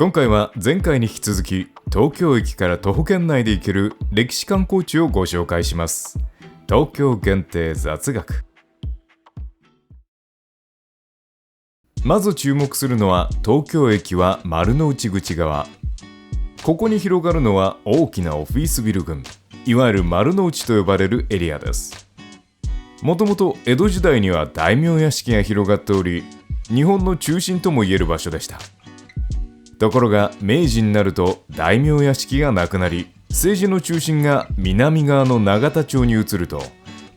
今回は前回に引き続き東京駅から徒歩圏内で行ける歴史観光地をご紹介します。東京限定雑学。まず注目するのは東京駅は丸の内口側。ここに広がるのは大きなオフィスビル群、いわゆる丸の内と呼ばれるエリアです。もともと江戸時代には大名屋敷が広がっており、日本の中心ともいえる場所でした。ところが明治になると大名屋敷がなくなり、政治の中心が南側の永田町に移ると、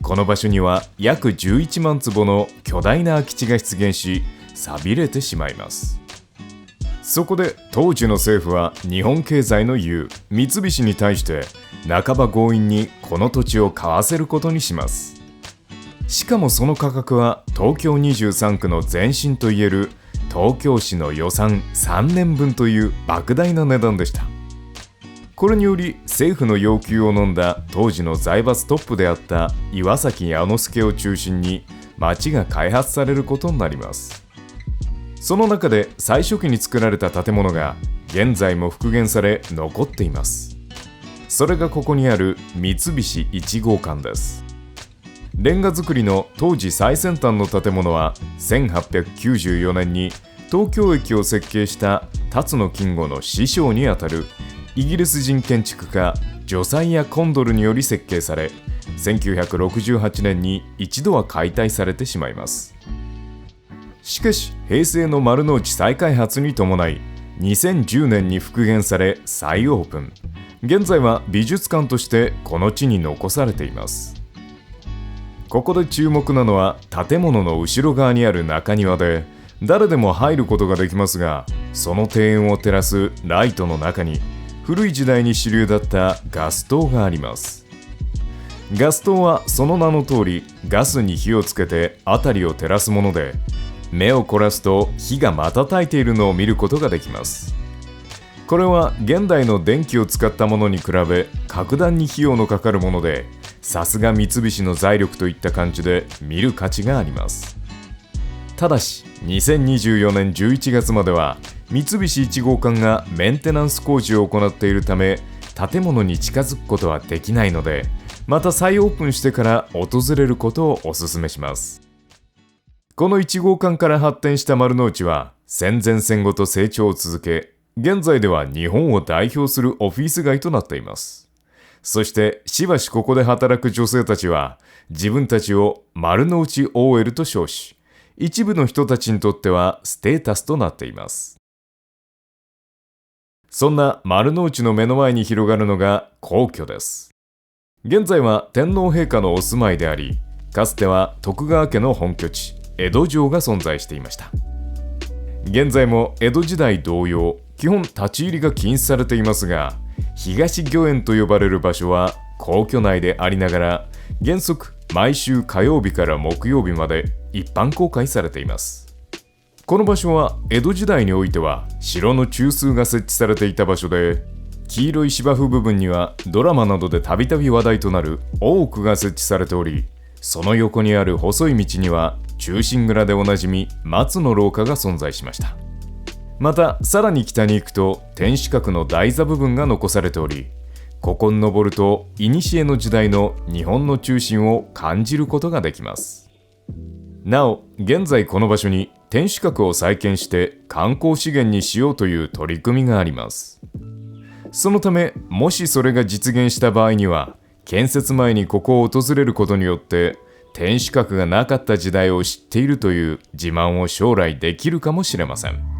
この場所には約11万坪の巨大な空き地が出現し、寂れてしまいます。そこで当時の政府は日本経済の雄三菱に対して半ば強引にこの土地を買わせることにします。しかもその価格は東京23区の前身といえる東京市の予算3年分という莫大な値段でした。これにより政府の要求を飲んだ当時の財閥トップであった岩崎彌之助を中心に町が開発されることになります。その中で最初期に作られた建物が現在も復元され残っています。それがここにある三菱1号館です。レンガ造りの当時最先端の建物は1894年に東京駅を設計した辰野金吾の師匠にあたるイギリス人建築家ジョサイア・コンドルにより設計され、1968年に一度は解体されてしまいます。しかし平成の丸の内再開発に伴い2010年に復元され再オープン。現在は美術館としてこの地に残されています。ここで注目なのは建物の後ろ側にある中庭で、誰でも入ることができますが、その庭園を照らすライトの中に古い時代に主流だったガス灯があります。ガス灯はその名の通りガスに火をつけて辺りを照らすもので、目を凝らすと火が瞬いているのを見ることができます。これは現代の電気を使ったものに比べ格段に費用のかかるもので、さすが三菱の財力といった感じで見る価値があります。ただし2024年11月までは三菱1号館がメンテナンス工事を行っているため、建物に近づくことはできないので、また再オープンしてから訪れることをお勧めします。この1号館から発展した丸の内は戦前戦後と成長を続け、現在では日本を代表するオフィス街となっています。そしてしばしここで働く女性たちは自分たちを丸の内 OL と称し、一部の人たちにとってはステータスとなっています。そんな丸の内の目の前に広がるのが皇居です。現在は天皇陛下のお住まいであり、かつては徳川家の本拠地江戸城が存在していました。現在も江戸時代同様、基本立ち入りが禁止されていますが、東御苑と呼ばれる場所は皇居内でありながら、原則毎週火曜日から木曜日まで一般公開されています。この場所は江戸時代においては城の中枢が設置されていた場所で、黄色い芝生部分にはドラマなどでたびたび話題となる大奥が設置されており、その横にある細い道には忠臣蔵でおなじみ松の廊下が存在しました。またさらに北に行くと天守閣の台座部分が残されており、ここに登ると古の時代の日本の中心を感じることができます。なお現在この場所に天守閣を再建して観光資源にしようという取り組みがあります。そのためもしそれが実現した場合には、建設前にここを訪れることによって天守閣がなかった時代を知っているという自慢を将来できるかもしれません。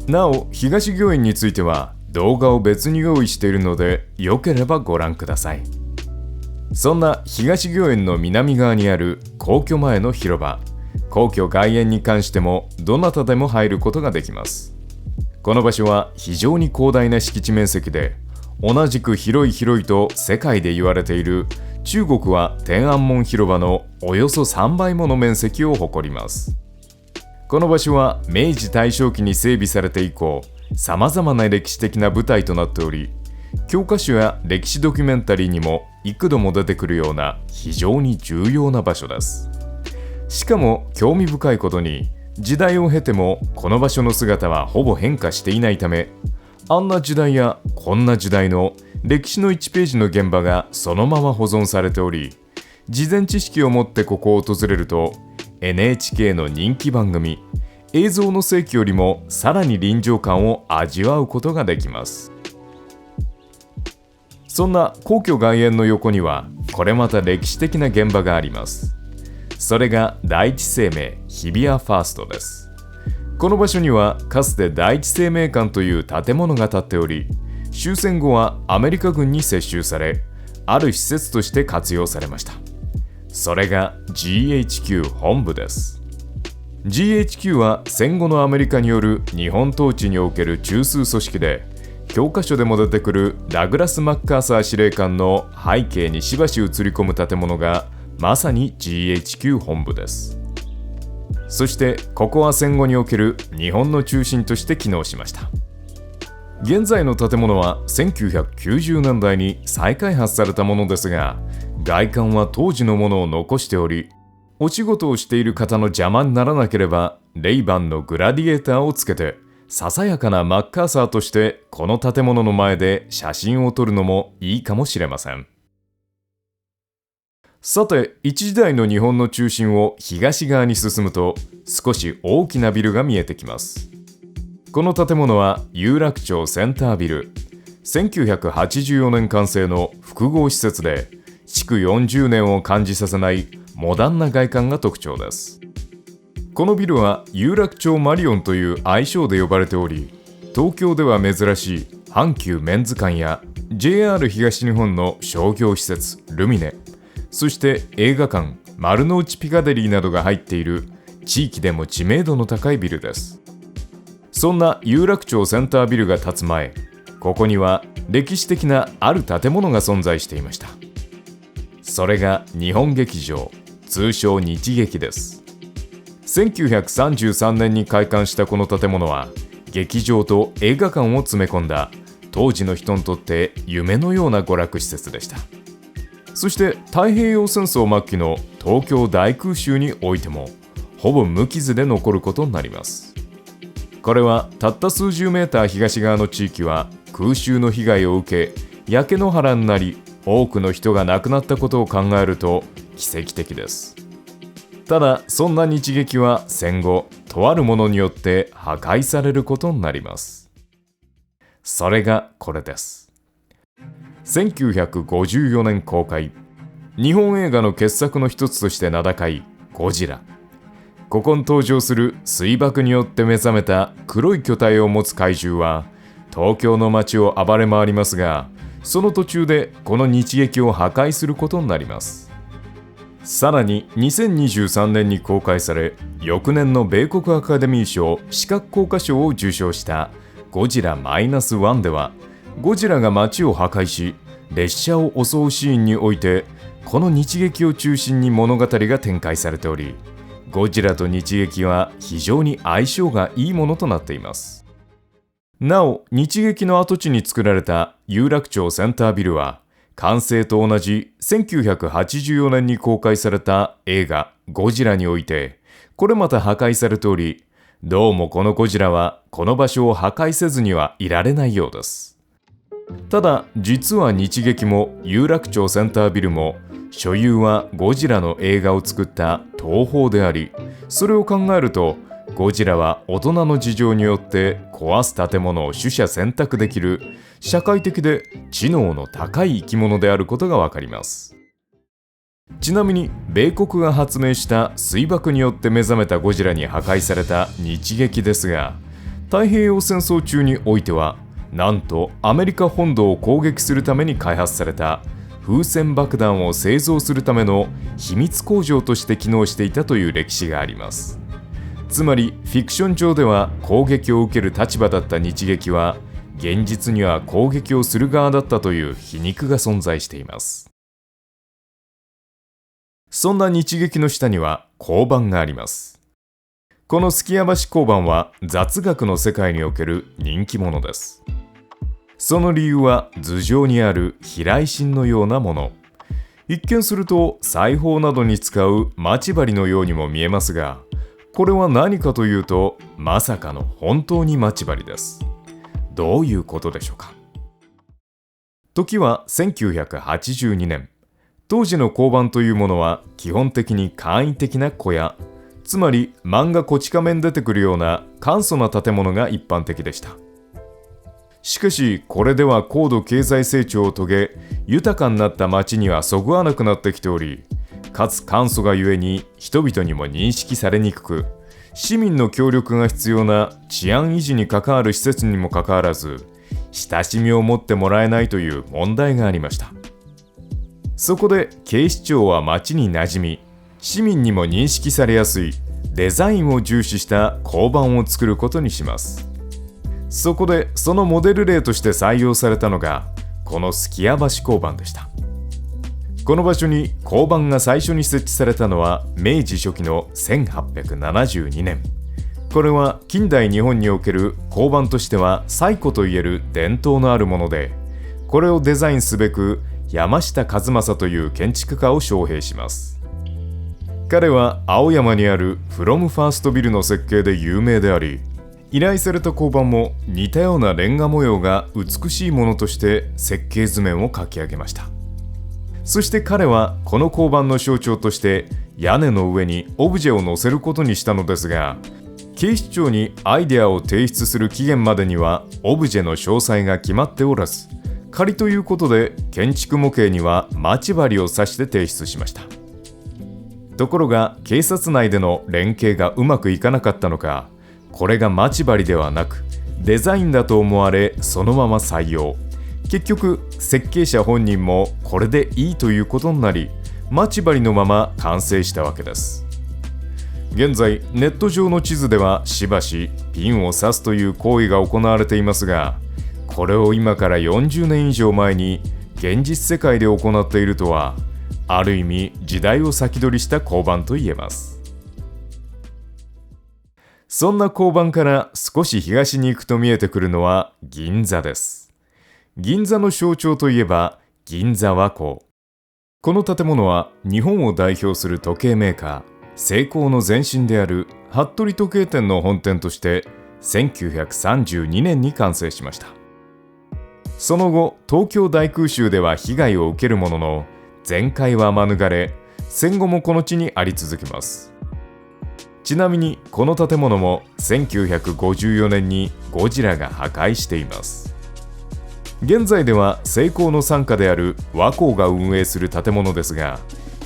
なお東御苑については動画を別に用意しているので、よければご覧ください。そんな東御苑の南側にある皇居前の広場、皇居外苑に関してもどなたでも入ることができます。この場所は非常に広大な敷地面積で、同じく広いと世界で言われている中国は天安門広場のおよそ3倍もの面積を誇ります。この場所は明治大正期に整備されて以降、さまざまな歴史的な舞台となっており、教科書や歴史ドキュメンタリーにも幾度も出てくるような非常に重要な場所です。しかも興味深いことに、時代を経てもこの場所の姿はほぼ変化していないため、あんな時代やこんな時代の歴史の1ページの現場がそのまま保存されており、事前知識を持ってここを訪れると NHK の人気番組映像の世紀よりもさらに臨場感を味わうことができます。そんな皇居外苑の横にはこれまた歴史的な現場があります。それが第一生命日比谷ファーストです。この場所にはかつて第一生命館という建物が建っており、終戦後はアメリカ軍に接収され、ある施設として活用されました。それが GHQ 本部です。GHQ は戦後のアメリカによる日本統治における中枢組織で、教科書でも出てくるダグラス・マッカーサー司令官の背景にしばし映り込む建物がまさに GHQ 本部です。そしてここは戦後における日本の中心として機能しました。現在の建物は1990年代に再開発されたものですが、外観は当時のものを残しており、お仕事をしている方の邪魔にならなければレイバンのグラディエーターをつけて、ささやかなマッカーサーとしてこの建物の前で写真を撮るのもいいかもしれません。さて、一時代の日本の中心を東側に進むと少し大きなビルが見えてきます。この建物は有楽町センタービル。1984年完成の複合施設で、築40年を感じさせないモダンな外観が特徴です。このビルは有楽町マリオンという愛称で呼ばれており、東京では珍しい阪急メンズ館や JR 東日本の商業施設ルミネ、そして映画館丸の内ピカデリーなどが入っている地域でも知名度の高いビルです。そんな有楽町センタービルが建つ前、ここには歴史的なある建物が存在していました。それが日本劇場、通称日劇です。1933年に開館したこの建物は、劇場と映画館を詰め込んだ当時の人にとって夢のような娯楽施設でした。そして太平洋戦争末期の東京大空襲においてもほぼ無傷で残ることになります。これはたった数十メーター東側の地域は空襲の被害を受け焼け野原になり、多くの人が亡くなったことを考えると奇跡的です。ただそんな日劇は戦後とあるものによって破壊されることになります。それがこれです。1954年公開、日本映画の傑作の一つとして名高いゴジラ。ここに登場する水爆によって目覚めた黒い巨体を持つ怪獣は東京の街を暴れ回りますが、その途中でこの日劇を破壊することになります。さらに2023年に公開され、翌年の米国アカデミー賞視覚効果賞を受賞したゴジラ -1 では、ゴジラが街を破壊し列車を襲うシーンにおいてこの日劇を中心に物語が展開されており、ゴジラと日劇は非常に相性がいいものとなっています。なお、日劇の跡地に作られた有楽町センタービルは完成と同じ1984年に公開された映画ゴジラにおいてこれまた破壊されており、どうもこのゴジラはこの場所を破壊せずにはいられないようです。ただ実は日劇も有楽町センタービルも所有はゴジラの映画を作った東宝であり、それを考えるとゴジラは大人の事情によって壊す建物を取捨選択できる社会的で知能の高い生き物であることがわかります。ちなみに米国が発明した水爆によって目覚めたゴジラに破壊された日劇ですが、太平洋戦争中においてはなんとアメリカ本土を攻撃するために開発された風船爆弾を製造するための秘密工場として機能していたという歴史があります。つまりフィクション上では攻撃を受ける立場だった日劇は現実には攻撃をする側だったという皮肉が存在しています。そんな日劇の下には交番があります。この数寄屋橋交番は雑学の世界における人気者です。その理由は頭上にある避雷針のようなもの。一見すると裁縫などに使う待ち針のようにも見えますが、これは何かというと、まさかの本当に待ち針です。どういうことでしょうか。時は1982年。当時の交番というものは基本的に簡易的な小屋、つまり漫画こち亀に出てくるような簡素な建物が一般的でした。しかしこれでは高度経済成長を遂げ、豊かになった町にはそぐわなくなってきており、かつ簡素がゆえに人々にも認識されにくく、市民の協力が必要な治安維持に関わる施設にもかかわらず、親しみを持ってもらえないという問題がありました。そこで警視庁は町に馴染み、市民にも認識されやすいデザインを重視した交番を作ることにします。そこでそのモデル例として採用されたのがこの数寄屋橋交番でした。この場所に交番が最初に設置されたのは明治初期の1872年。これは近代日本における交番としては最古といえる伝統のあるもので、これをデザインすべく山下和正という建築家を招聘します。彼は青山にあるフロムファーストビルの設計で有名であり、依頼された交番も似たようなレンガ模様が美しいものとして設計図面を描き上げました。そして彼はこの交番の象徴として屋根の上にオブジェを載せることにしたのですが、警視庁にアイデアを提出する期限までにはオブジェの詳細が決まっておらず、仮ということで建築模型には待ち針を刺して提出しました。ところが警察内での連携がうまくいかなかったのか、これが待ち針ではなくデザインだと思われ、そのまま採用。結局設計者本人もこれでいいということになり、待ち針のまま完成したわけです。現在ネット上の地図ではしばしピンを刺すという行為が行われていますが、これを今から40年以上前に現実世界で行っているとは、ある意味時代を先取りした交番と言えます。そんな交番から少し東に行くと見えてくるのは銀座です。銀座の象徴といえば銀座和光。この建物は日本を代表する時計メーカーセイコーの前身である服部時計店の本店として1932年に完成しました。その後東京大空襲では被害を受けるものの、全壊は免れ、戦後もこの地にあり続けます。ちなみにこの建物も1954年にゴジラが破壊しています。現在ではセイコーの傘下である和光が運営する建物ですが、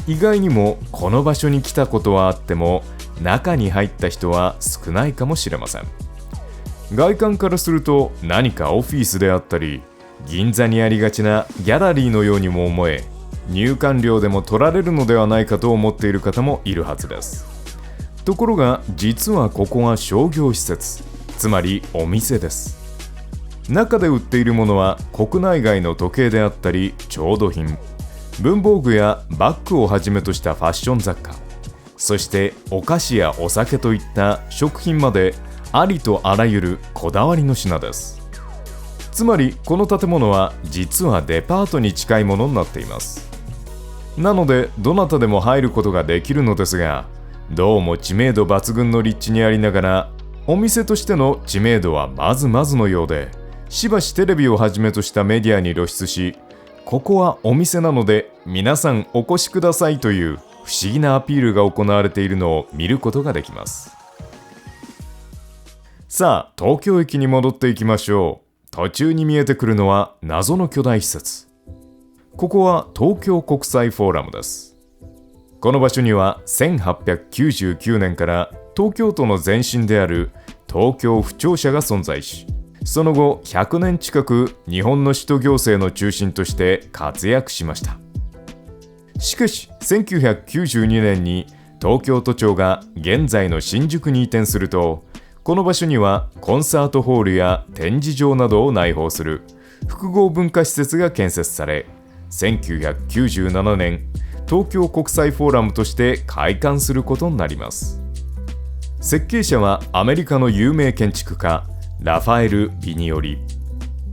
意外にもこの場所に来たことはあっても中に入った人は少ないかもしれません。外観からすると何かオフィスであったり、銀座にありがちなギャラリーのようにも思え、入館料でも取られるのではないかと思っている方もいるはずです。ところが実はここは商業施設、つまりお店です。中で売っているものは国内外の時計であったり調度品、文房具やバッグをはじめとしたファッション雑貨、そしてお菓子やお酒といった食品までありとあらゆるこだわりの品です。つまりこの建物は実はデパートに近いものになっています。なのでどなたでも入ることができるのですが、どうも知名度抜群の立地にありながら、お店としての知名度はまずまずのようで、しばしテレビをはじめとしたメディアに露出し、ここはお店なので皆さんお越しくださいという不思議なアピールが行われているのを見ることができます。さあ東京駅に戻っていきましょう。途中に見えてくるのは謎の巨大施設。ここは東京国際フォーラムです。この場所には1899年から東京都の前身である東京府庁舎が存在し、その後100年近く日本の首都行政の中心として活躍しました。しかし1992年に東京都庁が現在の新宿に移転すると、この場所にはコンサートホールや展示場などを内包する複合文化施設が建設され、1997年東京国際フォーラムとして開館することになります。設計者はアメリカの有名建築家ラファエル・ビニオリ。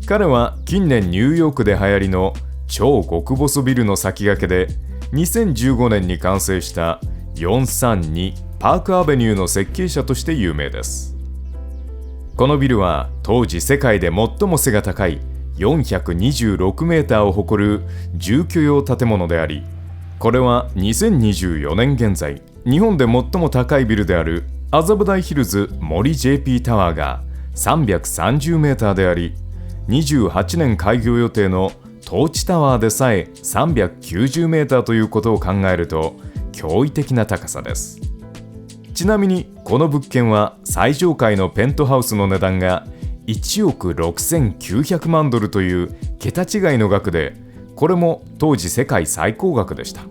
彼は近年ニューヨークで流行りの超極細ビルの先駆けで、2015年に完成した432パークアベニューの設計者として有名です。このビルは当時世界で最も背が高い426メーターを誇る住居用建物であり、これは2024年現在日本で最も高いビルである麻布台ヒルズ森 JP タワーが330メーターであり、28年開業予定のトーチタワーでさえ390メーターということを考えると驚異的な高さです。ちなみにこの物件は最上階のペントハウスの値段が1億6900万ドルという桁違いの額で、これも当時世界最高額でした。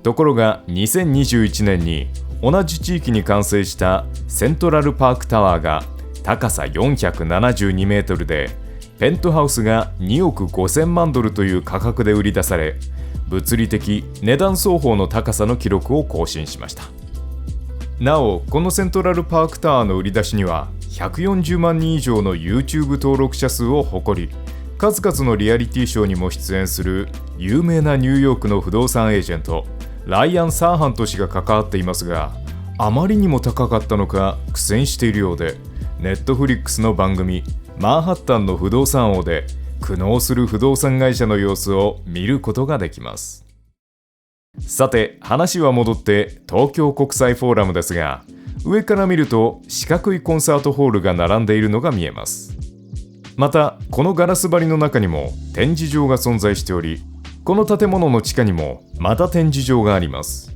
ところが2021年に同じ地域に完成したセントラルパークタワーが高さ472メートルで、ペントハウスが2億5000万ドルという価格で売り出され、物理的値段双方の高さの記録を更新しました。なお、このセントラルパークタワーの売り出しには140万人以上の YouTube 登録者数を誇り、数々のリアリティショーにも出演する有名なニューヨークの不動産エージェントライアン・サーハント氏が関わっていますが、あまりにも高かったのか苦戦しているようで、ネットフリックスの番組マンハッタンの不動産王で苦悩する不動産会社の様子を見ることができます。さて、話は戻って東京国際フォーラムですが、上から見ると四角いコンサートホールが並んでいるのが見えます。またこのガラス張りの中にも展示場が存在しており、この建物の地下にもまた展示場があります。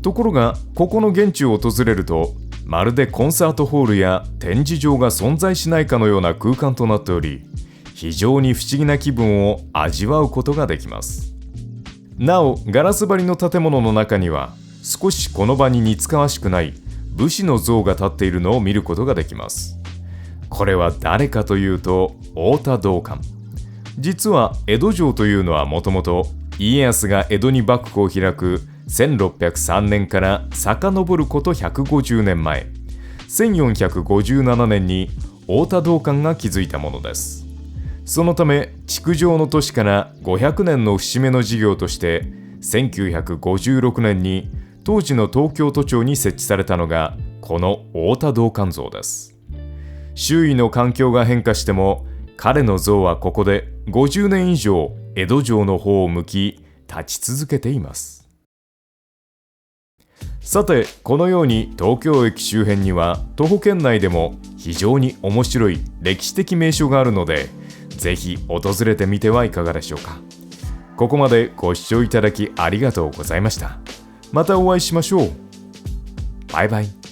ところがここの現地を訪れると、まるでコンサートホールや展示場が存在しないかのような空間となっており、非常に不思議な気分を味わうことができます。なお、ガラス張りの建物の中には少しこの場に似つかわしくない武士の像が立っているのを見ることができます。これは誰かというと太田道灌。実は江戸城というのはもともと家康が江戸に幕府を開く1603年から遡ること150年前、1457年に太田道灌が築いたものです。そのため築城の年から500年の節目の事業として1956年に当時の東京都庁に設置されたのがこの太田道灌像です。周囲の環境が変化しても彼の像はここで50年以上江戸城の方を向き立ち続けています。さて、このように東京駅周辺には徒歩圏内でも非常に面白い歴史的名所があるので、ぜひ訪れてみてはいかがでしょうか。ここまでご視聴いただきありがとうございました。またお会いしましょう。バイバイ。